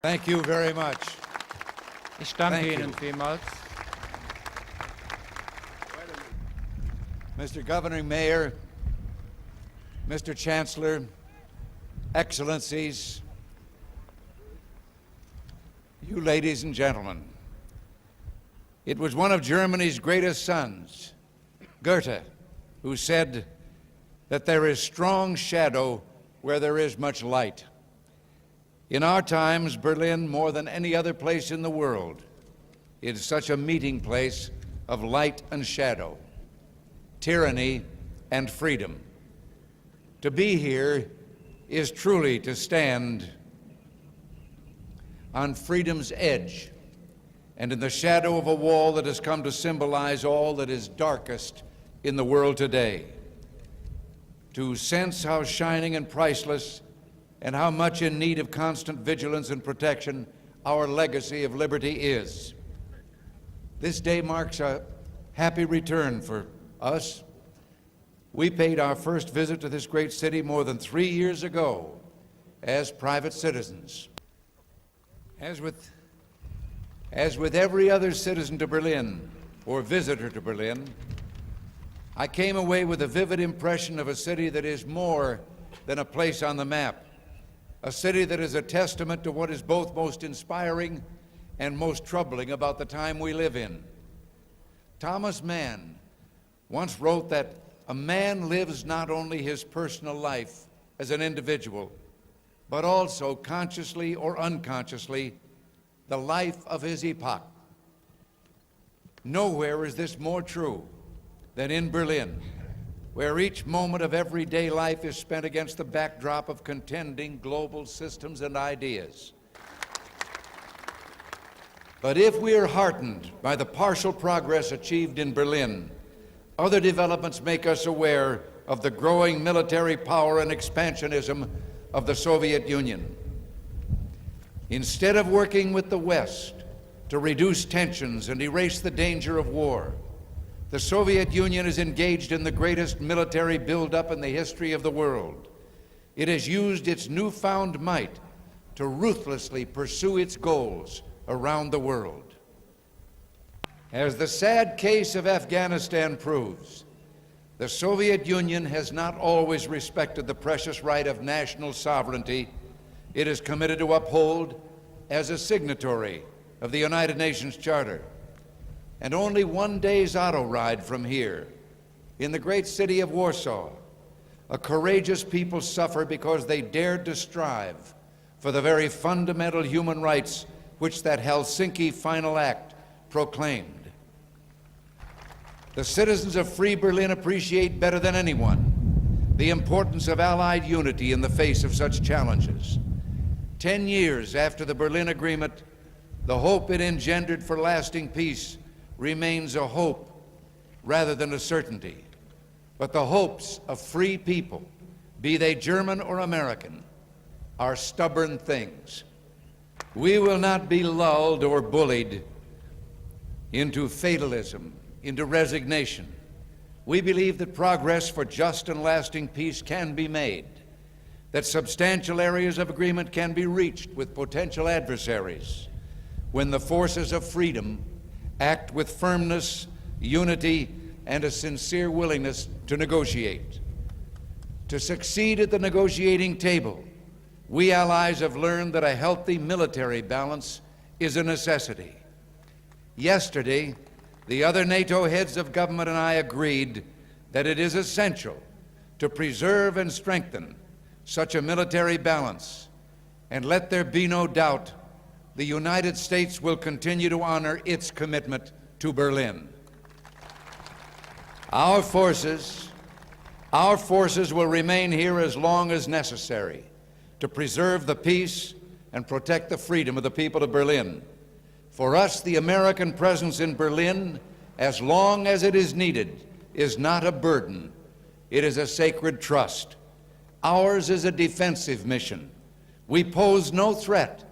Thank you very much. Ich danke Thank Ihnen you. vielmals. Mr. Governing Mayor, Mr. Chancellor, Excellencies, you ladies and gentlemen, it was one of Germany's greatest sons, Goethe, who said that there is strong shadow where there is much light. In our times, Berlin, more than any other place in the world, is such a meeting place of light and shadow, tyranny and freedom. To be here is truly to stand on freedom's edge and in the shadow of a wall that has come to symbolize all that is darkest in the world today. To sense how shining and priceless and how much in need of constant vigilance and protection our legacy of liberty is. This day marks a happy return for us. We paid our first visit to this great city more than 3 years ago as private citizens. As with every other citizen to Berlin or visitor to Berlin, I came away with a vivid impression of a city that is more than a place on the map, a city that is a testament to what is both most inspiring and most troubling about the time we live in. Thomas Mann once wrote that a man lives not only his personal life as an individual, but also consciously or unconsciously the life of his epoch. Nowhere is this more true than in Berlin, where each moment of everyday life is spent against the backdrop of contending global systems and ideas. But if we are heartened by the partial progress achieved in Berlin, other developments make us aware of the growing military power and expansionism of the Soviet Union. Instead of working with the West to reduce tensions and erase the danger of war, the Soviet Union is engaged in the greatest military buildup in the history of the world. It has used its newfound might to ruthlessly pursue its goals around the world. As the sad case of Afghanistan proves, the Soviet Union has not always respected the precious right of national sovereignty it is committed to uphold as a signatory of the United Nations Charter. And only one day's auto ride from here, in the great city of Warsaw, a courageous people suffer because they dared to strive for the very fundamental human rights which that Helsinki Final Act proclaimed. The citizens of free Berlin appreciate better than anyone the importance of Allied unity in the face of such challenges. 10 years after the Berlin Agreement, the hope it engendered for lasting peace remains a hope rather than a certainty. But the hopes of free people, be they German or American, are stubborn things. We will not be lulled or bullied into fatalism, into resignation. We believe that progress for just and lasting peace can be made, that substantial areas of agreement can be reached with potential adversaries when the forces of freedom act with firmness, unity, and a sincere willingness to negotiate. To succeed at the negotiating table, we allies have learned that a healthy military balance is a necessity. Yesterday, the other NATO heads of government and I agreed that it is essential to preserve and strengthen such a military balance. And let there be no doubt, the United States will continue to honor its commitment to Berlin. Our forces will remain here as long as necessary to preserve the peace and protect the freedom of the people of Berlin. For us, the American presence in Berlin, as long as it is needed, is not a burden. It is a sacred trust. Ours is a defensive mission. We pose no threat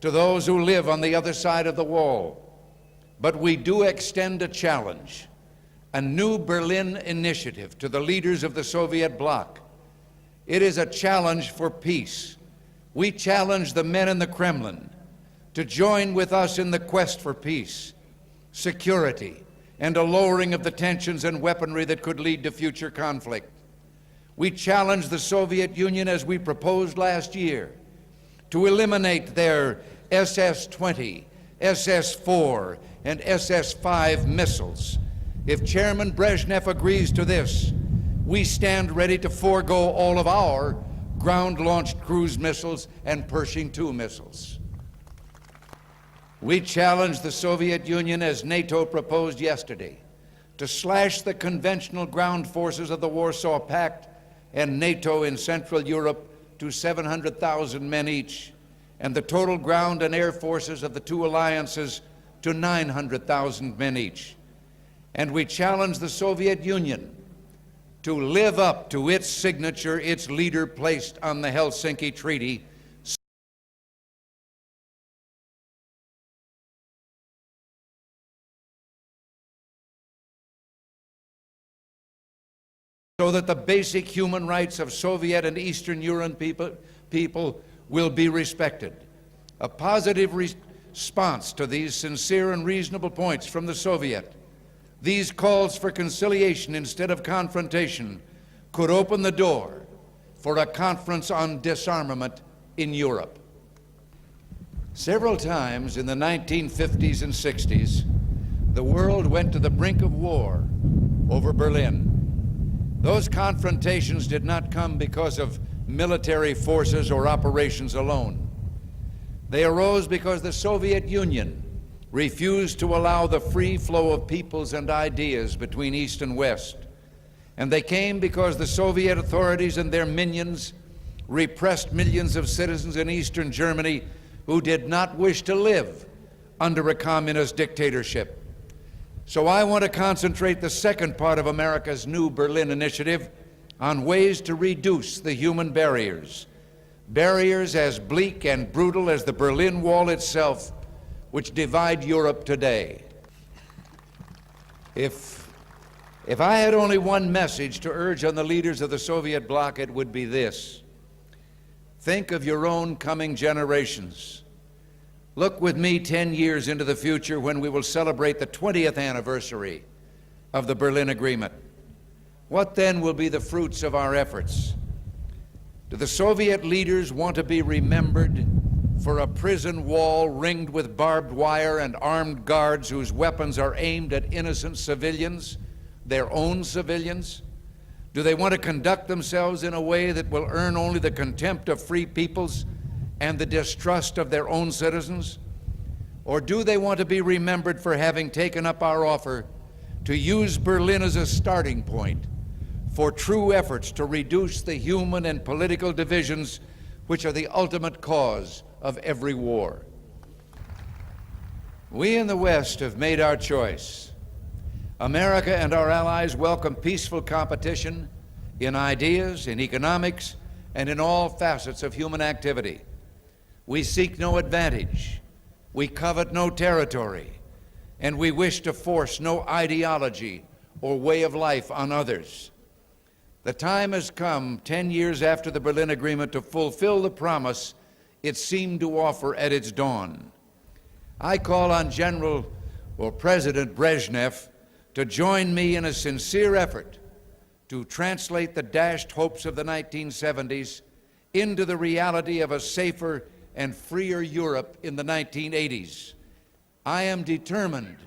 to those who live on the other side of the wall. But we do extend a challenge, a new Berlin initiative to the leaders of the Soviet bloc. It is a challenge for peace. We challenge the men in the Kremlin to join with us in the quest for peace, security, and a lowering of the tensions and weaponry that could lead to future conflict. We challenge the Soviet Union, as we proposed last year, to eliminate their SS-20, SS-4, and SS-5 missiles. If Chairman Brezhnev agrees to this, we stand ready to forego all of our ground-launched cruise missiles and Pershing II missiles. We challenge the Soviet Union, as NATO proposed yesterday, to slash the conventional ground forces of the Warsaw Pact and NATO in Central Europe to 700,000 men each, and the total ground and air forces of the two alliances to 900,000 men each. And we challenge the Soviet Union to live up to its signature its leader placed on the Helsinki Treaty, so that the basic human rights of Soviet and Eastern European people will be respected. A positive response to these sincere and reasonable points from the Soviet, these calls for conciliation instead of confrontation, could open the door for a conference on disarmament in Europe. Several times in the 1950s and 60s, the world went to the brink of war over Berlin. Those confrontations did not come because of military forces or operations alone. They arose because the Soviet Union refused to allow the free flow of peoples and ideas between East and West. And they came because the Soviet authorities and their minions repressed millions of citizens in Eastern Germany who did not wish to live under a communist dictatorship. So I want to concentrate the second part of America's new Berlin Initiative on ways to reduce the human barriers, barriers as bleak and brutal as the Berlin Wall itself, which divide Europe today. If I had only one message to urge on the leaders of the Soviet bloc, it would be this: think of your own coming generations. Look with me 10 years into the future, when we will celebrate the 20th anniversary of the Berlin Agreement. What then will be the fruits of our efforts? Do the Soviet leaders want to be remembered for a prison wall ringed with barbed wire and armed guards whose weapons are aimed at innocent civilians, their own civilians? Do they want to conduct themselves in a way that will earn only the contempt of free peoples and the distrust of their own citizens? Or do they want to be remembered for having taken up our offer to use Berlin as a starting point for true efforts to reduce the human and political divisions which are the ultimate cause of every war? We in the West have made our choice. America and our allies welcome peaceful competition in ideas, in economics, and in all facets of human activity. We seek no advantage, we covet no territory, and we wish to force no ideology or way of life on others. The time has come, 10 years after the Berlin Agreement, to fulfill the promise it seemed to offer at its dawn. I call on President Brezhnev to join me in a sincere effort to translate the dashed hopes of the 1970s into the reality of a safer and freer Europe in the 1980s. I am determined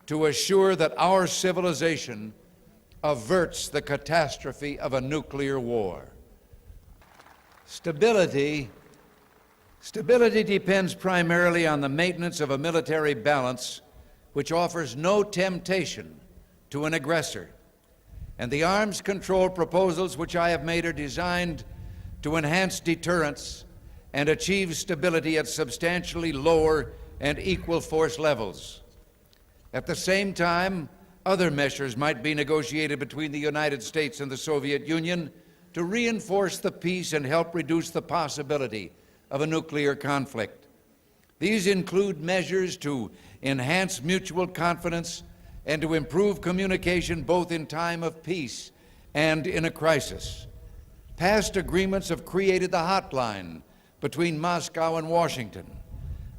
to assure that our civilization averts the catastrophe of a nuclear war. Stability depends primarily on the maintenance of a military balance which offers no temptation to an aggressor. And the arms control proposals which I have made are designed to enhance deterrence and achieve stability at substantially lower and equal force levels. At the same time, other measures might be negotiated between the United States and the Soviet Union to reinforce the peace and help reduce the possibility of a nuclear conflict. These include measures to enhance mutual confidence and to improve communication both in time of peace and in a crisis. Past agreements have created the hotline between Moscow and Washington.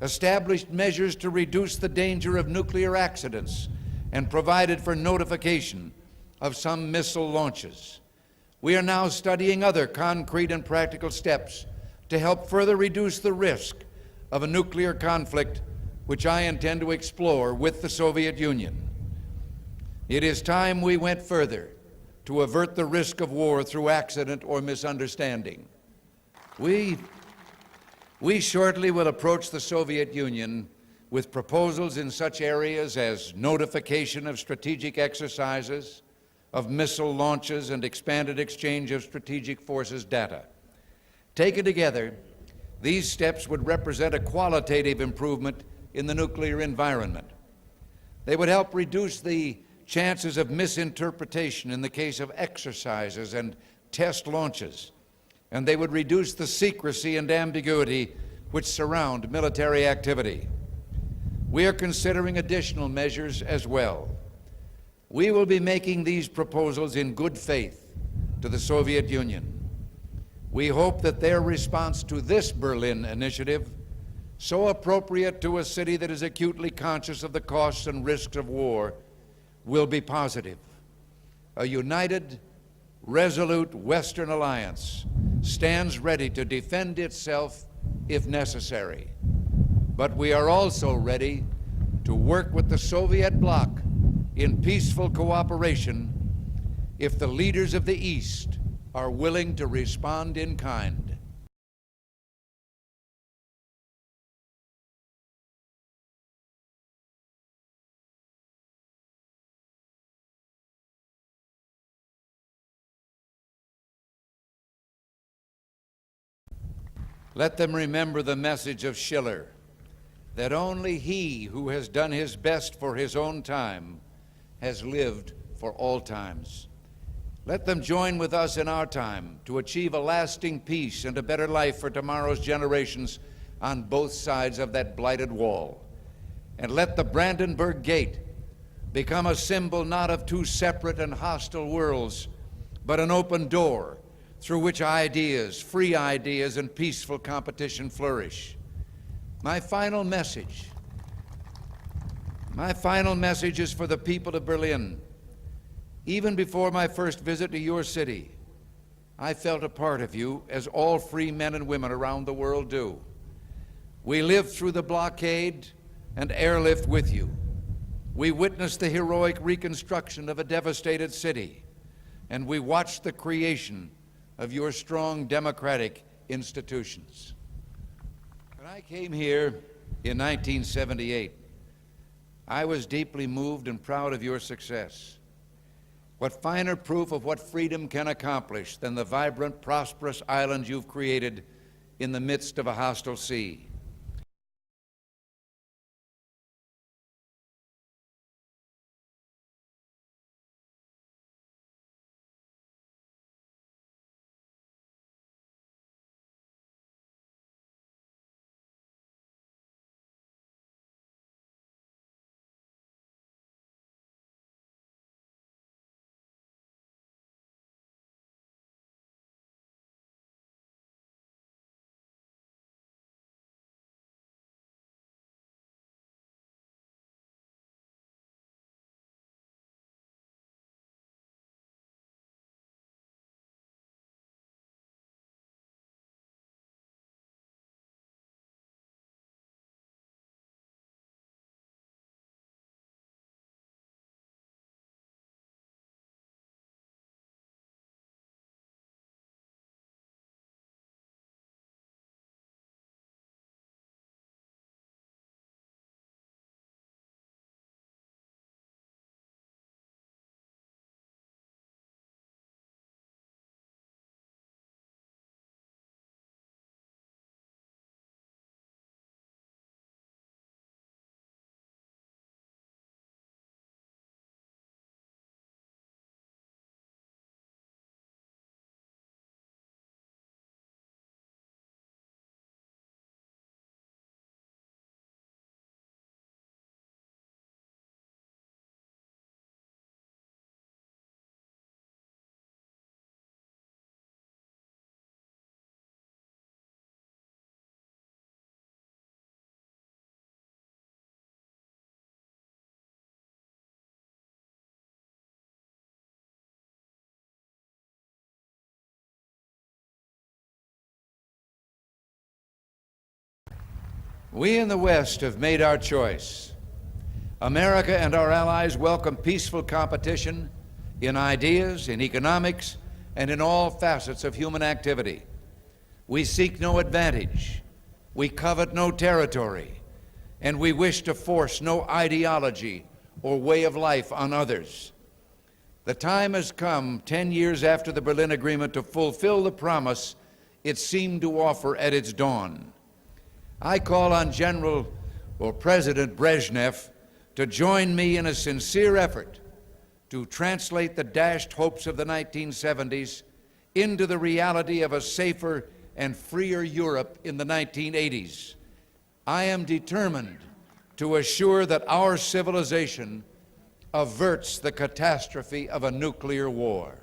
established measures to reduce the danger of nuclear accidents, and provided for notification of some missile launches. We are now studying other concrete and practical steps to help further reduce the risk of a nuclear conflict, which I intend to explore with the Soviet Union. It is time we went further to avert the risk of war through accident or misunderstanding. We shortly will approach the Soviet Union with proposals in such areas as notification of strategic exercises, of missile launches, and expanded exchange of strategic forces data. Taken together, these steps would represent a qualitative improvement in the nuclear environment. They would help reduce the chances of misinterpretation in the case of exercises and test launches, and they would reduce the secrecy and ambiguity which surround military activity. We are considering additional measures as well. We will be making these proposals in good faith to the Soviet Union. We hope that their response to this Berlin initiative, so appropriate to a city that is acutely conscious of the costs and risks of war, will be positive. A united, resolute Western alliance stands ready to defend itself if necessary. But we are also ready to work with the Soviet bloc in peaceful cooperation if the leaders of the East are willing to respond in kind. Let them remember the message of Schiller, that only he who has done his best for his own time has lived for all times. Let them join with us in our time to achieve a lasting peace and a better life for tomorrow's generations on both sides of that blighted wall. And let the Brandenburg Gate become a symbol not of two separate and hostile worlds, but an open door through which ideas, free ideas, and peaceful competition flourish. My final message is for the people of Berlin. Even before my first visit to your city, I felt a part of you, as all free men and women around the world do. We lived through the blockade and airlift with you. We witnessed the heroic reconstruction of a devastated city, and we watched the creation of your strong democratic institutions. When I came here in 1978, I was deeply moved and proud of your success. What finer proof of what freedom can accomplish than the vibrant, prosperous island you've created in the midst of a hostile sea? We in the West have made our choice. America and our allies welcome peaceful competition in ideas, in economics, and in all facets of human activity. We seek no advantage, we covet no territory, and we wish to force no ideology or way of life on others. The time has come, 10 years after the Berlin Agreement, to fulfill the promise it seemed to offer at its dawn. I call on President Brezhnev to join me in a sincere effort to translate the dashed hopes of the 1970s into the reality of a safer and freer Europe in the 1980s. I am determined to assure that our civilization averts the catastrophe of a nuclear war.